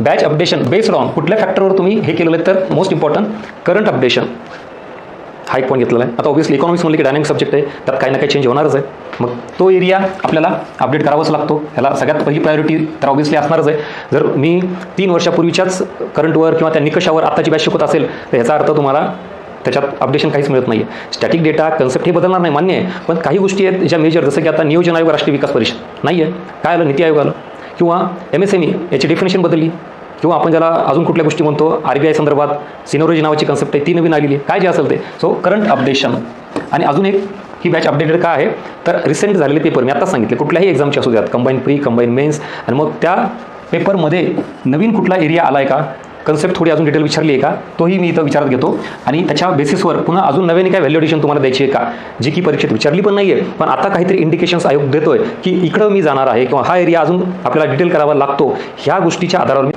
Batch updation based on कुठल्या फॅक्टरवर तुम्ही हे केलेलं आहे, तर मोस्ट इम्पॉर्टंट करंट अपडेशन हा एक पॉईंट घेतलेला आहे. आता ऑब्व्हियसली इकॉनॉमिक्स म्हणले की डायनामिक सब्जेक्ट आहे, त्यात काही ना काही चेंज होणारच आहे. मग तो एरिया आपल्याला अपडेट करावाच लागतो. ह्याला सगळ्यात पहिली प्रायोरिटी तर ऑब्व्हियसली असणारच आहे. जर मी 3 वर्षापूर्वीच्याच करंटवर किंवा त्या निकषावर आत्ताची बॅच शिकवत असेल तर ह्याचा अर्थ तुम्हाला त्याच्यात अपडेशन काहीच मिळत नाही आहे. स्टॅटिक डेटा कन्सेप्ट हे बदलणार नाही, मान्य आहे, पण काही गोष्टी आहेत ज्या मेजर, जसं की आता नियोजन आयोग राष्ट्रीय विकास परिषद नाही आहे, काय आलं नीती आयोग आलं, किंवा MSME याची डेफिनेशन बदलली, किंवा आपण ज्याला अजून कुठल्या गोष्टी म्हणतो RBI संदर्भात सिनोलॉजी नावाची कन्सेप्ट आहे ती नवीन आलेली आहे, काय जे असेल ते. So current updation. आणि अजून एक ही बॅच अपडेटेड काय आहे तर रिसेंट झालेले पेपर मी आत्ताच सांगितले कुठल्याही एक्झामचे असू द्यात, कंबाईन प्री कंबाईन मेन्स, आणि मग त्या पेपरमध्ये नवीन कुठला एरिया आला आहे का, कन्सेप्ट थोडी अजून डिटेल विचारली आहे का, तोही मी इथं विचारात घेतो. आणि त्याच्या बेसिसवर पुन्हा अजून नव्याने काय व्हॅल्युएशन तुम्हाला द्यायची आहे का, जी की परीक्षेत विचारली पण नाही आहे, पण आता काहीतरी इंडिकेशन्स आयोग देतोय की इकडं मी जाणार आहे किंवा हा एरिया अजून आपल्याला डिटेल करावा लागतो, ह्या गोष्टीच्या आधारावर